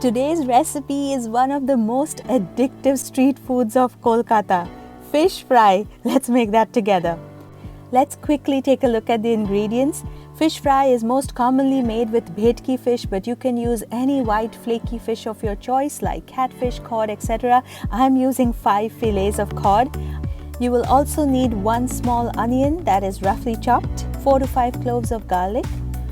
Today's recipe is one of the most addictive street foods of Kolkata, fish fry. Let's make that together. Let's quickly take a look at the ingredients. Fish fry is most commonly made with bhetki fish, but you can use any white flaky fish of your choice like catfish, cod, etc. I'm using 5 fillets of cod. You will also need 1 small onion that is roughly chopped, 4 to 5 cloves of garlic,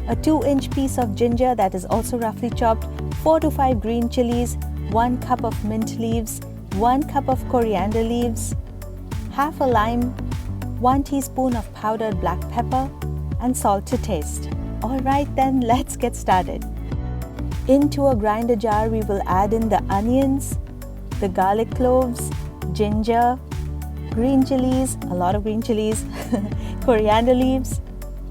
a 2-inch piece of ginger that is also roughly chopped, 4 to 5 green chillies, 1 cup of mint leaves, 1 cup of coriander leaves, half a lime, 1 teaspoon of powdered black pepper, and salt to taste. Alright then, let's get started. Into a grinder jar, we will add in the onions, the garlic cloves, ginger, green chilies, a lot of green chilies, coriander leaves,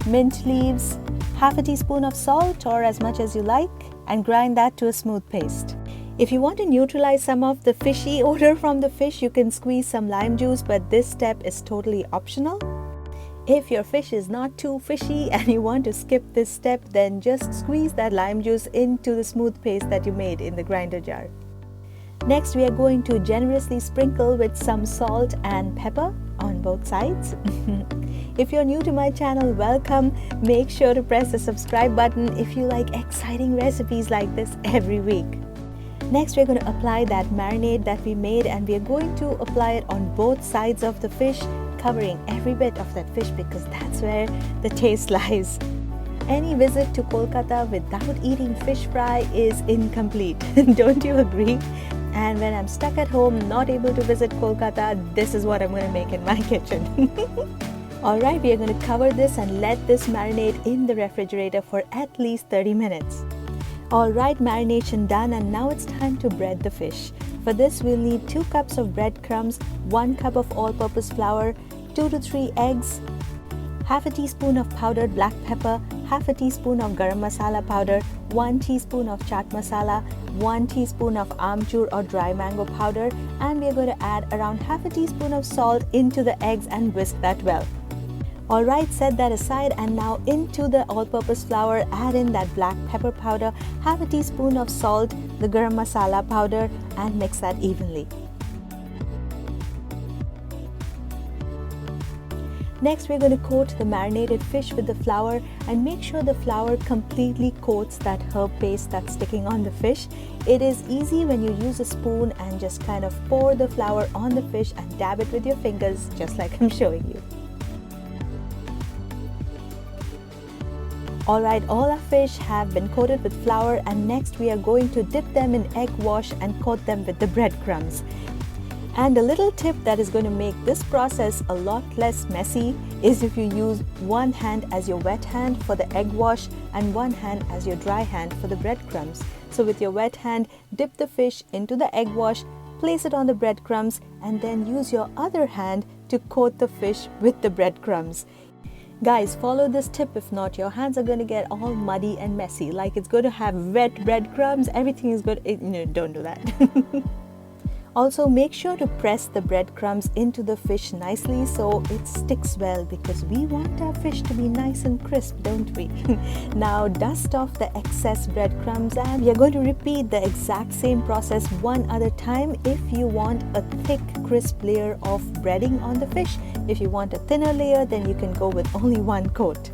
mint leaves, half a teaspoon of salt or as much as you like, and grind that to a smooth paste. If you want to neutralize some of the fishy odor from the fish, you can squeeze some lime juice, but this step is totally optional. If your fish is not too fishy and you want to skip this step, then just squeeze that lime juice into the smooth paste that you made in the grinder jar. Next, we are going to generously sprinkle with some salt and pepper on both sides. If you're new to my channel, welcome. Make sure to press the subscribe button if you like exciting recipes like this every week. Next, we're going to apply that marinade that we made, and we are going to apply it on both sides of the fish, covering every bit of that fish because that's where the taste lies. Any visit to Kolkata without eating fish fry is incomplete. Don't you agree? And when I'm stuck at home, not able to visit Kolkata, this is what I'm going to make in my kitchen. Alright, we are going to cover this and let this marinate in the refrigerator for at least 30 minutes. Alright, marination done, and now it's time to bread the fish. For this, we'll need 2 cups of breadcrumbs, 1 cup of all-purpose flour, 2 to 3 eggs, half a teaspoon of powdered black pepper, half a teaspoon of garam masala powder, 1 teaspoon of chaat masala, 1 teaspoon of Amchur or dry mango powder, and we are going to add around half a teaspoon of salt into the eggs and whisk that well. Alright, set that aside, and now into the all-purpose flour, add in that black pepper powder, half a teaspoon of salt, the garam masala powder, and mix that evenly. Next, we're going to coat the marinated fish with the flour, and make sure the flour completely coats that herb paste that's sticking on the fish. It is easy when you use a spoon and just kind of pour the flour on the fish and dab it with your fingers, just like I'm showing you. Alright, all our fish have been coated with flour, and next we are going to dip them in egg wash and coat them with the breadcrumbs. And a little tip that is going to make this process a lot less messy is if you use one hand as your wet hand for the egg wash and one hand as your dry hand for the breadcrumbs. So with your wet hand, dip the fish into the egg wash, place it on the breadcrumbs, and then use your other hand to coat the fish with the breadcrumbs. Guys, follow this tip. If not, your hands are going to get all muddy and messy. Like it's going to have wet breadcrumbs. Everything is good. No, don't do that. Also, make sure to press the breadcrumbs into the fish nicely so it sticks well, because we want our fish to be nice and crisp, don't we? Now dust off the excess breadcrumbs, and we are going to repeat the exact same process one other time if you want a thick, crisp layer of breading on the fish. If you want a thinner layer, then you can go with only 1 coat.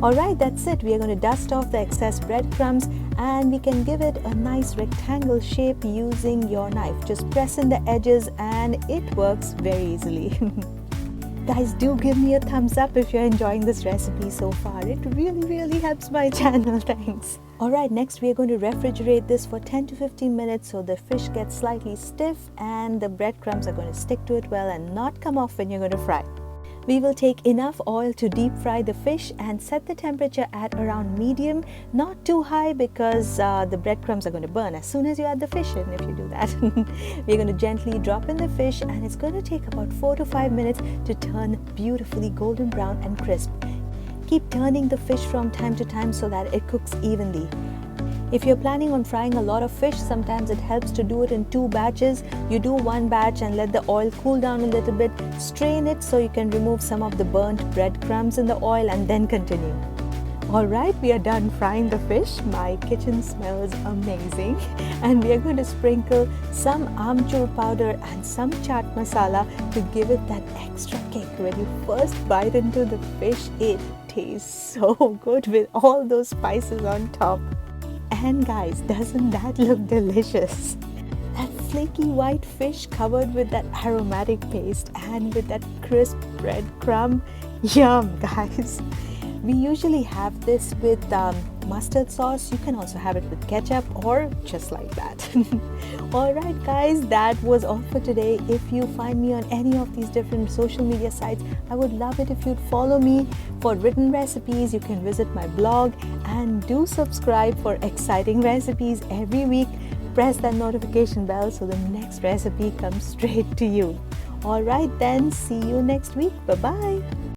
Alright, that's it. We are going to dust off the excess breadcrumbs, and we can give it a nice rectangle shape using your knife. Just press in the edges and it works very easily. Guys, do give me a thumbs up if you're enjoying this recipe so far. It really helps my channel. Thanks. Alright, next we are going to refrigerate this for 10 to 15 minutes so the fish gets slightly stiff and the breadcrumbs are going to stick to it well and not come off when you're going to fry. We will take enough oil to deep fry the fish and set the temperature at around medium, not too high because the breadcrumbs are going to burn as soon as you add the fish in if you do that. We're going to gently drop in the fish, and it's going to take about 4 to 5 minutes to turn beautifully golden brown and crisp. Keep turning the fish from time to time so that it cooks evenly. If you're planning on frying a lot of fish, sometimes it helps to do it in 2 batches. You do 1 batch and let the oil cool down a little bit, strain it so you can remove some of the burnt breadcrumbs in the oil, and then continue. Alright, we are done frying the fish. My kitchen smells amazing. And we are going to sprinkle some Amchur powder and some chaat masala to give it that extra kick. When you first bite into the fish, it tastes so good with all those spices on top. And guys, doesn't that look delicious? That flaky white fish covered with that aromatic paste and with that crisp breadcrumb. Yum, guys! We usually have this with mustard sauce. You can also have it with ketchup or just like that. Alright guys, that was all for today. If you find me on any of these different social media sites, I would love it if you'd follow me for written recipes. You can visit my blog and do subscribe for exciting recipes every week. Press that notification bell so the next recipe comes straight to you. Alright then, see you next week. Bye-bye.